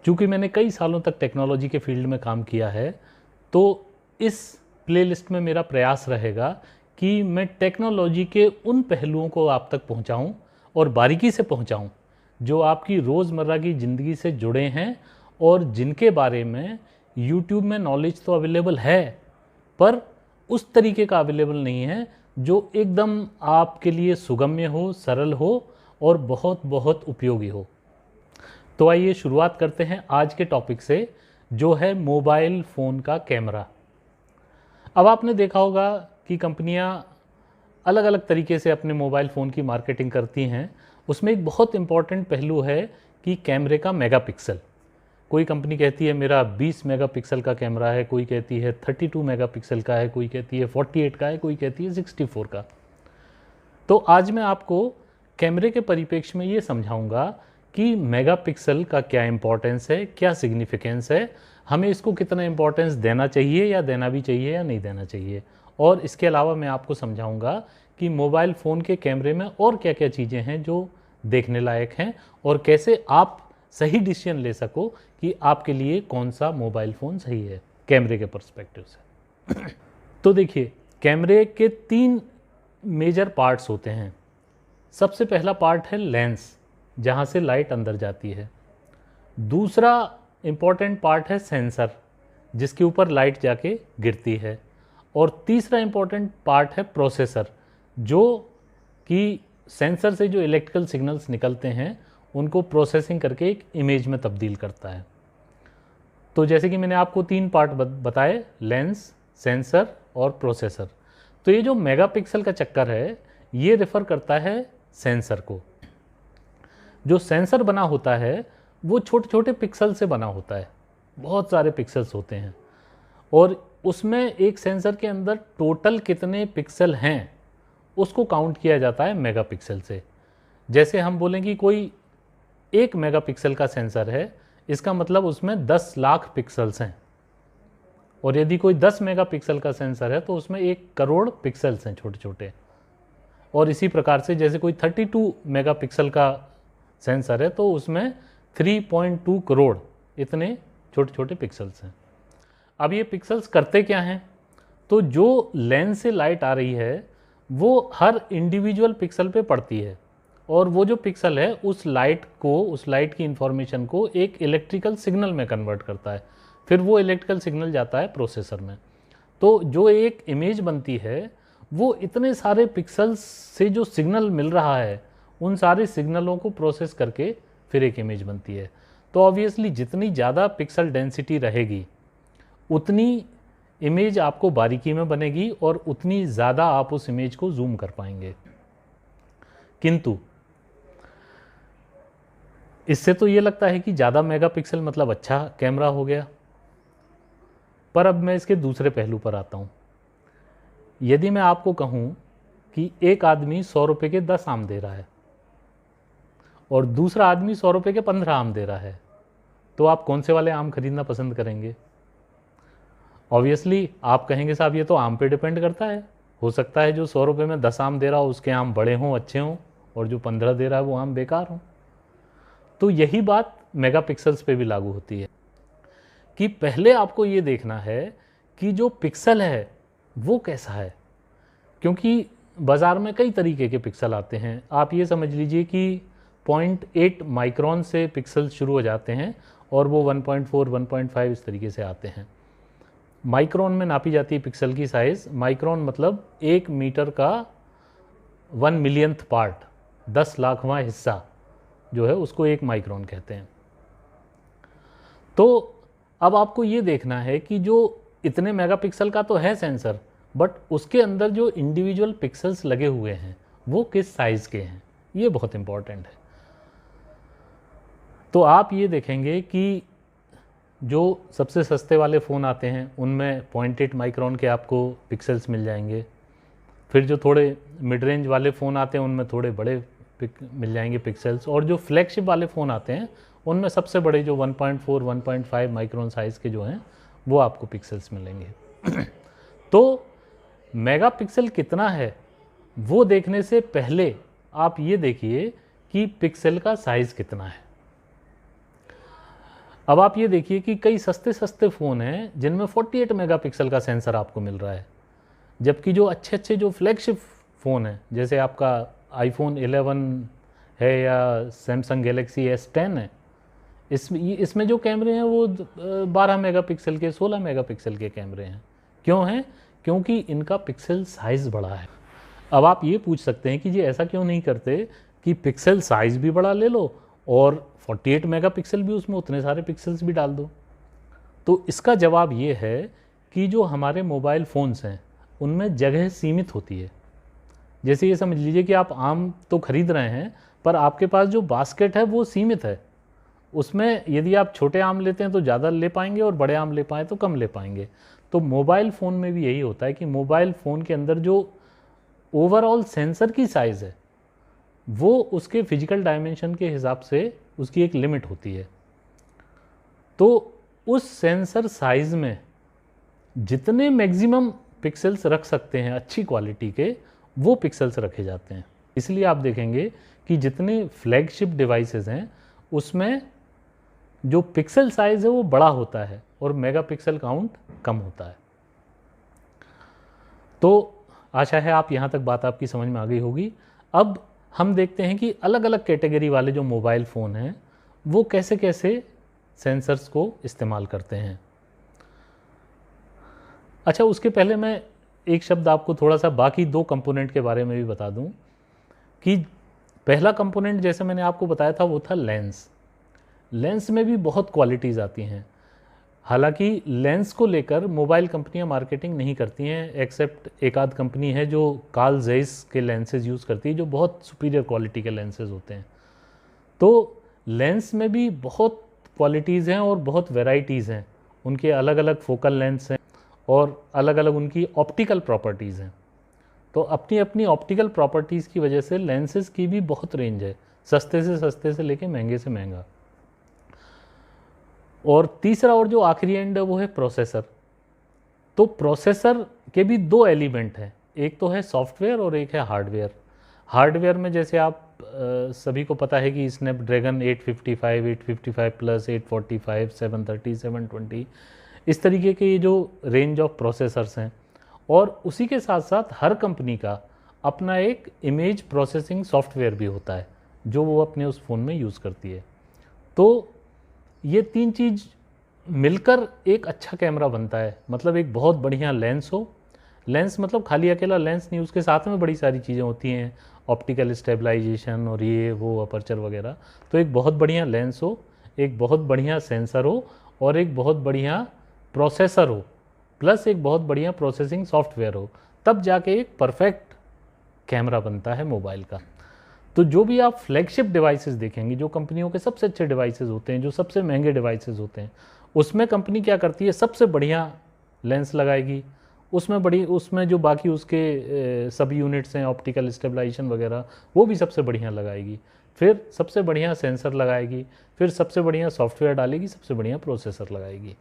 चूँकि मैंने कई सालों तक टेक्नोलॉजी के फील्ड में काम किया है, तो इस प्लेलिस्ट में मेरा प्रयास रहेगा कि मैं टेक्नोलॉजी के उन पहलुओं को आप तक पहुंचाऊं और बारीकी से पहुंचाऊं जो आपकी रोज़मर्रा की ज़िंदगी से जुड़े हैं और जिनके बारे में YouTube में नॉलेज तो अवेलेबल है, पर उस तरीके का अवेलेबल नहीं है जो एकदम आपके लिए सुगम्य हो, सरल हो और बहुत बहुत उपयोगी हो। तो आइए शुरुआत करते हैं आज के टॉपिक से, जो है मोबाइल फ़ोन का कैमरा। अब आपने देखा होगा कि कंपनियां अलग अलग तरीके से अपने मोबाइल फ़ोन की मार्केटिंग करती हैं। उसमें एक बहुत इम्पॉर्टेंट पहलू है कि कैमरे का मेगापिक्सल। कोई कंपनी कहती है मेरा 20 मेगापिक्सल का कैमरा है, कोई कहती है 32 मेगापिक्सल का है, कोई कहती है 48 का है, कोई कहती है 64 का। तो आज मैं आपको कैमरे के परिप्रेक्ष्य में ये समझाऊंगा कि मेगापिक्सल का क्या इंपॉर्टेंस है, क्या सिग्निफिकेंस है, हमें इसको कितना इंपॉर्टेंस देना चाहिए या देना भी चाहिए या नहीं देना चाहिए। और इसके अलावा मैं आपको समझाऊंगा कि मोबाइल फ़ोन के कैमरे में और क्या क्या चीज़ें हैं जो देखने लायक हैं और कैसे आप सही डिसीजन ले सको कि आपके लिए कौन सा मोबाइल फ़ोन सही है कैमरे के पर्सपेक्टिव से। तो देखिए, कैमरे के 3 मेजर पार्ट्स होते हैं। सबसे पहला पार्ट है लेंस, जहाँ से लाइट अंदर जाती है। दूसरा इम्पॉर्टेंट पार्ट है सेंसर, जिसके ऊपर लाइट जाके गिरती है। और तीसरा इम्पॉर्टेंट पार्ट है प्रोसेसर, जो कि सेंसर से जो इलेक्ट्रिकल सिग्नल्स निकलते हैं उनको प्रोसेसिंग करके एक इमेज में तब्दील करता है। तो जैसे कि मैंने आपको 3 पार्ट बताए, लेंस, सेंसर और प्रोसेसर। तो ये जो मेगापिक्सल का चक्कर है ये रेफ़र करता है सेंसर को। जो सेंसर बना होता है वो छोटे छोटे पिक्सल से बना होता है, बहुत सारे पिक्सल्स होते हैं और उसमें एक सेंसर के अंदर टोटल कितने पिक्सल हैं उसको काउंट किया जाता है मेगापिक्सल से। जैसे हम बोलें कि कोई 1 मेगापिक्सल का सेंसर है, इसका मतलब उसमें 10 लाख पिक्सल्स हैं। और यदि कोई 10 मेगापिक्सल का सेंसर है तो उसमें 1 करोड़ पिक्सल्स हैं छोटे छोटे। और इसी प्रकार से जैसे कोई 32 मेगापिक्सल का सेंसर है तो उसमें 3.2 करोड़ इतने छोटे छोटे पिक्सल्स हैं। अब ये पिक्सल्स करते क्या हैं? तो जो लेंस से लाइट आ रही है वो हर इंडिविजुअल पिक्सल पे पड़ती है और वो जो पिक्सल है उस लाइट की इंफॉर्मेशन को एक इलेक्ट्रिकल सिग्नल में कन्वर्ट करता है। फिर वो इलेक्ट्रिकल सिग्नल जाता है प्रोसेसर में। तो जो एक इमेज बनती है वो इतने सारे पिक्सल्स से जो सिग्नल मिल रहा है उन सारे सिग्नलों को प्रोसेस करके फिर एक इमेज बनती है। तो ऑब्वियसली जितनी ज़्यादा पिक्सल डेंसिटी रहेगी उतनी इमेज आपको बारीकी में बनेगी और उतनी ज़्यादा आप उस इमेज को जूम कर पाएंगे। किंतु इससे तो ये लगता है कि ज़्यादा मेगापिक्सल मतलब अच्छा कैमरा हो गया। पर अब मैं इसके दूसरे पहलू पर आता हूँ। यदि मैं आपको कहूँ कि एक आदमी 100 रुपये के 10 आम दे रहा है और दूसरा आदमी 100 रुपये के 15 आम दे रहा है, तो आप कौन से वाले आम खरीदना पसंद करेंगे? ऑब्वियसली आप कहेंगे साहब ये तो आम पे डिपेंड करता है, हो सकता है जो 100 रुपये में 10 आम दे रहा हो उसके आम बड़े हों, अच्छे हों, और जो 15 दे रहा है वो आम बेकार हों। तो यही बात मेगापिक्सल्स पे भी लागू होती है कि पहले आपको ये देखना है कि जो पिक्सल है वो कैसा है, क्योंकि बाज़ार में कई तरीके के पिक्सल आते हैं। आप ये समझ लीजिए कि 0.8 माइक्रोन से पिक्सल शुरू हो जाते हैं और वो 1.4, 1.5 इस तरीके से आते हैं। माइक्रोन में नापी जाती है पिक्सल की साइज़। माइक्रोन मतलब 1 मीटर का 1 मिलियंथ पार्ट, 10 लाखवां हिस्सा जो है उसको 1 माइक्रोन कहते हैं। तो अब आपको ये देखना है कि जो इतने मेगापिक्सल का तो है सेंसर, बट उसके अंदर जो इंडिविजुअल पिक्सल्स लगे हुए हैं वो किस साइज़ के हैं, ये बहुत इम्पॉर्टेंट है। तो आप ये देखेंगे कि जो सबसे सस्ते वाले फ़ोन आते हैं उनमें 0.8 माइक्रोन के आपको पिक्सल्स मिल जाएंगे। फिर जो थोड़े मिड रेंज वाले फ़ोन आते हैं उनमें थोड़े बड़े मिल जाएंगे पिक्सल्स, और जो फ्लैगशिप वाले फ़ोन आते हैं उनमें सबसे बड़े जो 1.4, 1.5 माइक्रोन साइज़ के जो हैं वो आपको पिक्सल्स मिलेंगे। तो मेगापिक्सल कितना है वो देखने से पहले आप ये देखिए कि पिक्सल का साइज़ कितना है। अब आप ये देखिए कि कई सस्ते सस्ते फ़ोन हैं जिनमें 48 मेगापिक्सल का सेंसर आपको मिल रहा है, जबकि जो अच्छे अच्छे जो फ्लैगशिप फ़ोन हैं जैसे आपका आईफोन 11 है या सैमसंग गैलेक्सी S10 है, इसमें जो कैमरे हैं वो 12 मेगापिक्सल के 16 मेगापिक्सल के कैमरे हैं। क्यों हैं? क्योंकि इनका पिक्सल साइज़ बड़ा है। अब आप ये पूछ सकते हैं कि जी ऐसा क्यों नहीं करते कि पिक्सल साइज़ भी बड़ा ले लो और 48 मेगापिक्सल भी उसमें उतने सारे पिक्सल्स भी डाल दो। तो इसका जवाब ये है कि जो हमारे मोबाइल फ़ोन्स हैं उनमें जगह सीमित होती है। जैसे ये समझ लीजिए कि आप आम तो खरीद रहे हैं पर आपके पास जो बास्केट है वो सीमित है। उसमें यदि आप छोटे आम लेते हैं तो ज़्यादा ले पाएंगे और बड़े आम ले पाएँ तो कम ले पाएंगे। तो मोबाइल फ़ोन में भी यही होता है कि मोबाइल फ़ोन के अंदर जो ओवरऑल सेंसर की साइज़ है वो उसके फिजिकल डायमेंशन के हिसाब से उसकी एक लिमिट होती है। तो उस सेंसर साइज़ में जितने मैक्सिमम पिक्सेल्स रख सकते हैं अच्छी क्वालिटी के, वो पिक्सेल्स रखे जाते हैं। इसलिए आप देखेंगे कि जितने फ्लैगशिप डिवाइसेस हैं उसमें जो पिक्सल साइज़ है वो बड़ा होता है और मेगापिक्सल काउंट कम होता है। तो आशा है आप यहाँ तक बात आपकी समझ में आ गई होगी। अब हम देखते हैं कि अलग अलग कैटेगरी वाले जो मोबाइल फ़ोन हैं वो कैसे कैसे सेंसर्स को इस्तेमाल करते हैं। अच्छा, उसके पहले मैं एक शब्द आपको थोड़ा सा बाकी दो कंपोनेंट के बारे में भी बता दूं कि पहला कंपोनेंट जैसे मैंने आपको बताया था वो था लेंस। लेंस में भी बहुत क्वालिटीज़ आती हैं। हालांकि लेंस को लेकर मोबाइल कंपनियां मार्केटिंग नहीं करती हैं, एक्सेप्ट एक आध कंपनी है जो कार्ल ज़ेइस के लेंसेज यूज़ करती है जो बहुत सुपीरियर क्वालिटी के लेंसेज होते हैं। तो लेंस में भी बहुत क्वालिटीज़ हैं और बहुत वेराइटीज़ हैं। उनके अलग अलग फोकल लेंस हैं और अलग अलग उनकी ऑप्टिकल प्रॉपर्टीज़ हैं। तो अपनी अपनी ऑप्टिकल प्रॉपर्टीज़ की वजह से लेंसेज की भी बहुत रेंज है, सस्ते से लेके महंगे से महंगा। और तीसरा और जो आखिरी एंड है वो है प्रोसेसर। तो प्रोसेसर के भी दो एलिमेंट हैं, एक तो है सॉफ्टवेयर और एक है हार्डवेयर। हार्डवेयर में जैसे आप सभी को पता है कि स्नैपड्रैगन 855, 855 प्लस, 845, 730, 720 इस तरीके के ये जो रेंज ऑफ प्रोसेसर्स हैं। और उसी के साथ साथ हर कंपनी का अपना एक इमेज प्रोसेसिंग सॉफ्टवेयर भी होता है जो वो अपने उस फ़ोन में यूज़ करती है। तो ये तीन चीज़ मिलकर एक अच्छा कैमरा बनता है। मतलब एक बहुत बढ़िया लेंस हो, लेंस मतलब खाली अकेला लेंस नहीं, उसके साथ में बड़ी सारी चीज़ें होती हैं, ऑप्टिकल स्टेबलाइजेशन और ये वो अपर्चर वगैरह। तो एक बहुत बढ़िया लेंस हो, एक बहुत बढ़िया सेंसर हो और एक बहुत बढ़िया प्रोसेसर हो, प्लस एक बहुत बढ़िया प्रोसेसिंग सॉफ्टवेयर हो, तब जाके एक परफेक्ट कैमरा बनता है मोबाइल का। तो जो भी आप फ्लैगशिप डिवाइसेस देखेंगे, जो कंपनियों के सबसे अच्छे डिवाइसेस होते हैं, जो सबसे महंगे डिवाइसेस होते हैं, उसमें कंपनी क्या करती है, सबसे बढ़िया लेंस लगाएगी, उसमें जो बाकी उसके सब यूनिट्स हैं, ऑप्टिकल स्टेबलाइजेशन वगैरह, वो भी सबसे बढ़िया लगाएगी, फिर सबसे बढ़िया सेंसर लगाएगी, फिर सबसे बढ़िया सॉफ्टवेयर डालेगी, सबसे बढ़िया प्रोसेसर लगाएगी।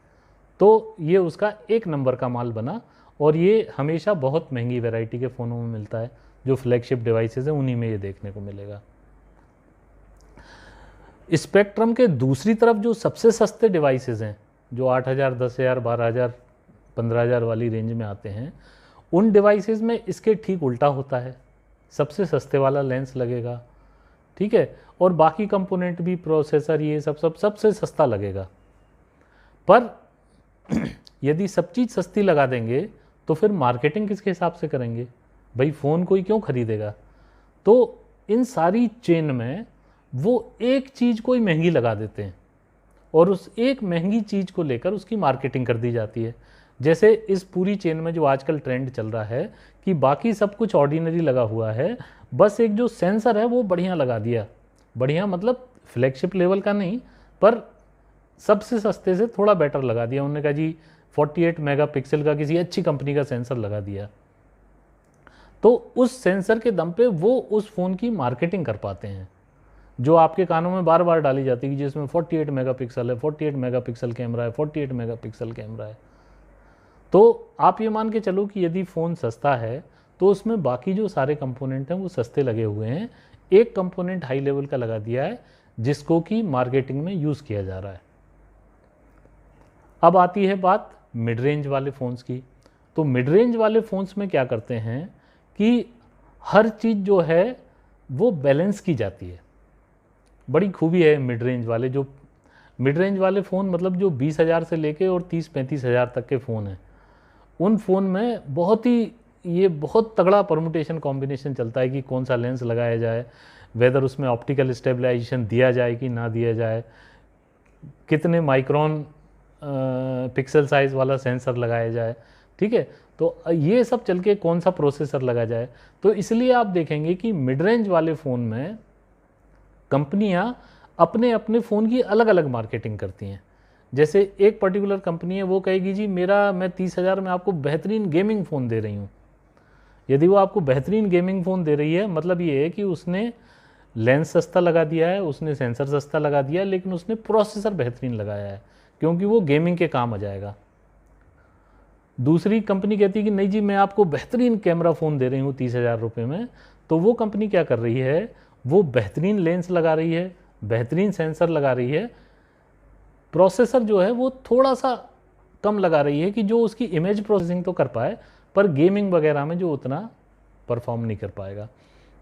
तो ये उसका एक नंबर का माल बना। और ये हमेशा बहुत महंगी वैरायटी के फ़ोनों में मिलता है, जो फ्लैगशिप डिवाइसेस हैं उन्हीं में ये देखने को मिलेगा। स्पेक्ट्रम के दूसरी तरफ जो सबसे सस्ते डिवाइसेस हैं, जो 8,000, 10,000, 12,000, 15,000 वाली रेंज में आते हैं, उन डिवाइसेस में इसके ठीक उल्टा होता है। सबसे सस्ते वाला लेंस लगेगा, ठीक है, और बाकी कंपोनेंट भी, प्रोसेसर, ये सब सबसे सस्ता लगेगा। पर यदि सब चीज़ सस्ती लगा देंगे तो फिर मार्केटिंग किसके हिसाब से करेंगे? भाई फ़ोन कोई क्यों खरीदेगा? तो इन सारी चेन में वो एक चीज़ कोई महंगी लगा देते हैं और उस एक महंगी चीज़ को लेकर उसकी मार्केटिंग कर दी जाती है। जैसे इस पूरी चेन में जो आजकल ट्रेंड चल रहा है कि बाकी सब कुछ ऑर्डिनरी लगा हुआ है, बस एक जो सेंसर है वो बढ़िया लगा दिया। बढ़िया मतलब फ्लैगशिप लेवल का नहीं, पर सबसे सस्ते से थोड़ा बेटर लगा दिया। उन्होंने कहा जी 48 मेगापिक्सल का किसी अच्छी कंपनी का सेंसर लगा दिया, तो उस सेंसर के दम पे वो उस फ़ोन की मार्केटिंग कर पाते हैं, जो आपके कानों में बार बार डाली जाती है कि जिसमें 48 मेगापिक्सल है, 48 मेगापिक्सल कैमरा है, 48 मेगापिक्सल कैमरा है। तो आप ये मान के चलो कि यदि फ़ोन सस्ता है तो उसमें बाकी जो सारे कंपोनेंट हैं वो सस्ते लगे हुए हैं, एक कंपोनेंट हाई लेवल का लगा दिया है जिसको कि मार्केटिंग में यूज़ किया जा रहा है। अब आती है बात मिड रेंज वाले फ़ोन्स की। तो मिड रेंज वाले फ़ोन्स में क्या करते हैं कि हर चीज़ जो है वो बैलेंस की जाती है। बड़ी खूबी है मिड रेंज वाले, जो मिड रेंज वाले फ़ोन मतलब जो 20,000 से लेके और 30-35 हज़ार तक के फ़ोन हैं, उन फ़ोन में बहुत तगड़ा परमुटेशन कॉम्बिनेशन चलता है कि कौन सा लेंस लगाया जाए, वेदर उसमें ऑप्टिकल स्टेबलाइजेशन दिया जाए कि ना दिया जाए, कितने माइक्रोन पिक्सल साइज़ वाला सेंसर लगाया जाए, ठीक है। तो ये सब चल के कौन सा प्रोसेसर लगा जाए। तो इसलिए आप देखेंगे कि मिड रेंज वाले फ़ोन में कंपनियां अपने अपने फ़ोन की अलग अलग मार्केटिंग करती हैं। जैसे एक पर्टिकुलर कंपनी है, वो कहेगी जी मैं 30,000 में आपको बेहतरीन गेमिंग फ़ोन दे रही हूँ। यदि वो आपको बेहतरीन गेमिंग फ़ोन दे रही है, मतलब ये है कि उसने लेंस सस्ता लगा दिया है, उसने सेंसर सस्ता लगा दिया है, लेकिन उसने प्रोसेसर बेहतरीन लगाया है क्योंकि वो गेमिंग के काम आ जाएगा। दूसरी कंपनी कहती है कि नहीं जी मैं आपको बेहतरीन कैमरा फ़ोन दे रही हूँ 30,000 रुपये में। तो वो कंपनी क्या कर रही है, वो बेहतरीन लेंस लगा रही है, बेहतरीन सेंसर लगा रही है, प्रोसेसर जो है वो थोड़ा सा कम लगा रही है कि जो उसकी इमेज प्रोसेसिंग तो कर पाए, पर गेमिंग वगैरह में जो उतना परफॉर्म नहीं कर पाएगा।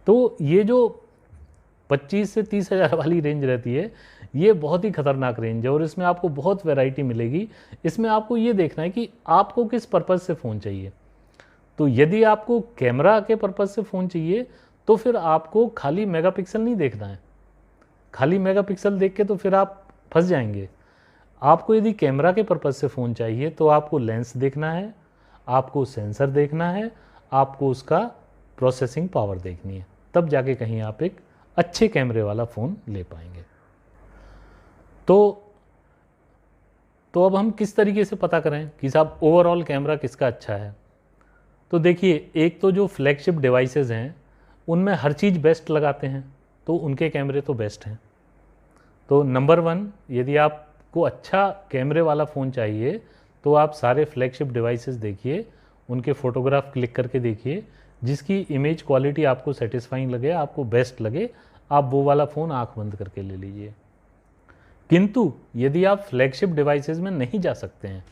तो ये जो 25 से 30,000 वाली रेंज रहती है, ये बहुत ही खतरनाक रेंज है और इसमें आपको बहुत वैरायटी मिलेगी। इसमें आपको ये देखना है कि आपको किस पर्पज़ से फ़ोन चाहिए। तो यदि आपको कैमरा के पर्पज़ से फ़ोन चाहिए तो फिर आपको खाली मेगापिक्सल नहीं देखना है। खाली मेगापिक्सल देख के तो फिर आप फंस जाएंगे। आपको यदि कैमरा के पर्पज़ से फ़ोन चाहिए तो आपको लेंस देखना है, आपको सेंसर देखना है, आपको उसका प्रोसेसिंग पावर देखनी है, तब जाके कहीं आप एक अच्छे कैमरे वाला फ़ोन ले पाएंगे। तो अब हम किस तरीके से पता करें कि साहब ओवरऑल कैमरा किसका अच्छा है। तो देखिए, एक तो जो फ्लैगशिप डिवाइसेस हैं उनमें हर चीज़ बेस्ट लगाते हैं, तो उनके कैमरे तो बेस्ट हैं। तो नंबर 1, यदि आपको अच्छा कैमरे वाला फ़ोन चाहिए तो आप सारे फ्लैगशिप डिवाइसेस देखिए, उनके फ़ोटोग्राफ क्लिक करके देखिए, जिसकी इमेज क्वालिटी आपको सेटिस्फाइंग लगे, आपको बेस्ट लगे, आप वो वाला फ़ोन आँख बंद करके ले लीजिए। किंतु यदि आप फ्लैगशिप डिवाइसेस में नहीं जा सकते हैं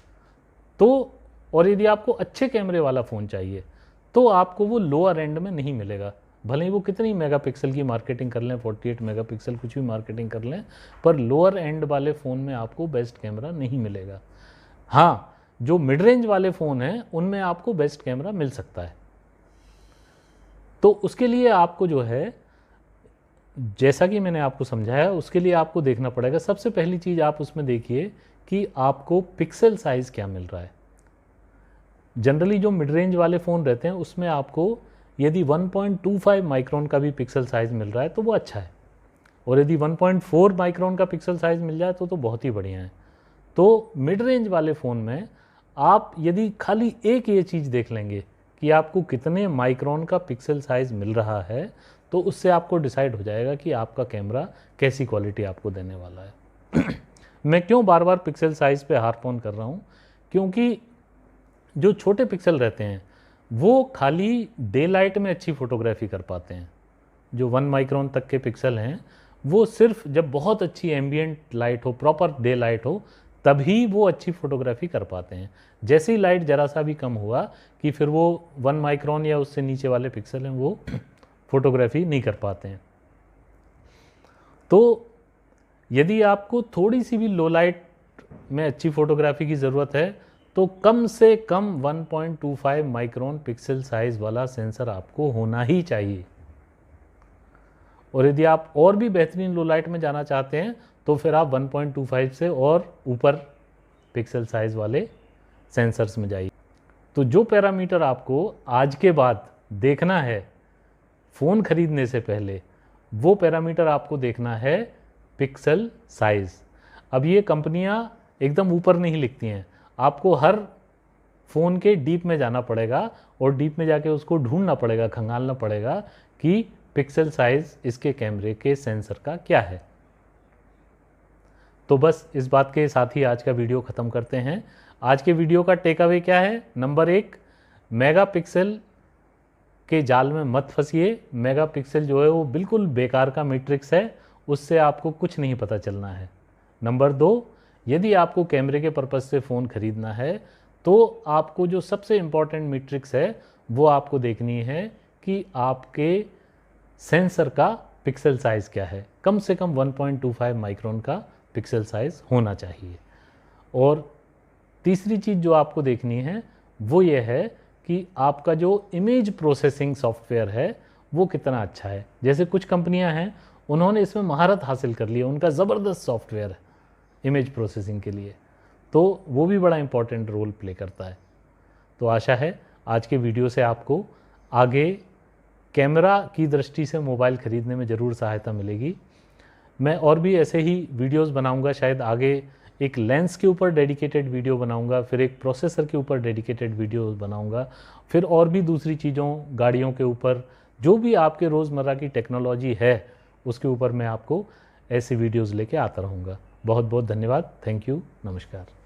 तो, और यदि आपको अच्छे कैमरे वाला फ़ोन चाहिए तो आपको वो लोअर एंड में नहीं मिलेगा। भले ही वो कितनी मेगापिक्सल की मार्केटिंग कर लें, 48 मेगापिक्सल कुछ भी मार्केटिंग कर लें, पर लोअर एंड वाले फ़ोन में आपको बेस्ट कैमरा नहीं मिलेगा। हाँ, जो मिड रेंज वाले फ़ोन हैं उनमें आपको बेस्ट कैमरा मिल सकता है। तो उसके लिए आपको जो है, जैसा कि मैंने आपको समझाया, उसके लिए आपको देखना पड़ेगा। सबसे पहली चीज़ आप उसमें देखिए कि आपको पिक्सल साइज़ क्या मिल रहा है। जनरली जो मिड रेंज वाले फ़ोन रहते हैं उसमें आपको यदि 1.25 माइक्रोन का भी पिक्सल साइज़ मिल रहा है तो वो अच्छा है, और यदि 1.4 माइक्रोन का पिक्सल साइज़ मिल जाए तो बहुत ही बढ़िया है। तो मिड रेंज वाले फ़ोन में आप यदि खाली एक ये चीज़ देख लेंगे कि आपको कितने माइक्रोन का पिक्सल साइज़ मिल रहा है, तो उससे आपको डिसाइड हो जाएगा कि आपका कैमरा कैसी क्वालिटी आपको देने वाला है। मैं क्यों बार बार पिक्सल साइज़ पे हार्प ऑन कर रहा हूँ, क्योंकि जो छोटे पिक्सल रहते हैं वो खाली डे लाइट में अच्छी फ़ोटोग्राफी कर पाते हैं। जो 1 माइक्रोन तक के पिक्सल हैं वो सिर्फ जब बहुत अच्छी एम्बियंट लाइट हो, प्रॉपर डे लाइट हो, तभी वो अच्छी फ़ोटोग्राफी कर पाते हैं। जैसे ही लाइट ज़रा सा भी कम हुआ कि फिर वो 1 माइक्रोन या उससे नीचे वाले पिक्सल हैं वो फ़ोटोग्राफी नहीं कर पाते हैं। तो यदि आपको थोड़ी सी भी लो लाइट में अच्छी फ़ोटोग्राफी की ज़रूरत है तो कम से कम 1.25 माइक्रोन पिक्सल साइज़ वाला सेंसर आपको होना ही चाहिए। और यदि आप और भी बेहतरीन लो लाइट में जाना चाहते हैं तो फिर आप 1.25 से और ऊपर पिक्सल साइज़ वाले सेंसर्स में जाइए। तो जो पैरामीटर आपको आज के बाद देखना है फ़ोन ख़रीदने से पहले, वो पैरामीटर आपको देखना है पिक्सल साइज़। अब ये कंपनियां एकदम ऊपर नहीं लिखती हैं, आपको हर फ़ोन के डीप में जाना पड़ेगा और डीप में जाके उसको ढूंढना पड़ेगा, खंगालना पड़ेगा कि पिक्सल साइज़ इसके कैमरे के सेंसर का क्या है। तो बस इस बात के साथ ही आज का वीडियो ख़त्म करते हैं। आज के वीडियो का टेक अवे क्या है? नंबर 1, मेगापिक्सल के जाल में मत फंसिए। मेगापिक्सल जो है वो बिल्कुल बेकार का मैट्रिक्स है, उससे आपको कुछ नहीं पता चलना है। नंबर 2, यदि आपको कैमरे के पर्पज़ से फ़ोन ख़रीदना है तो आपको जो सबसे इम्पॉर्टेंट मैट्रिक्स है वो आपको देखनी है कि आपके सेंसर का पिक्सल साइज़ क्या है। कम से कम 1.25 माइक्रोन का पिक्सल साइज़ होना चाहिए। और तीसरी चीज़ जो आपको देखनी है वो ये है कि आपका जो इमेज प्रोसेसिंग सॉफ्टवेयर है वो कितना अच्छा है। जैसे कुछ कंपनियां हैं, उन्होंने इसमें महारत हासिल कर ली है, उनका ज़बरदस्त सॉफ्टवेयर है इमेज प्रोसेसिंग के लिए, तो वो भी बड़ा इंपॉर्टेंट रोल प्ले करता है। तो आशा है आज के वीडियो से आपको आगे कैमरा की दृष्टि से मोबाइल ख़रीदने में ज़रूर सहायता मिलेगी। मैं और भी ऐसे ही वीडियोस बनाऊंगा, शायद आगे एक लेंस के ऊपर डेडिकेटेड वीडियो बनाऊंगा, फिर एक प्रोसेसर के ऊपर डेडिकेटेड वीडियो बनाऊंगा, फिर और भी दूसरी चीज़ों, गाड़ियों के ऊपर, जो भी आपके रोज़मर्रा की टेक्नोलॉजी है उसके ऊपर मैं आपको ऐसे वीडियोस लेके आता रहूँगा। बहुत बहुत धन्यवाद। Thank you. नमस्कार।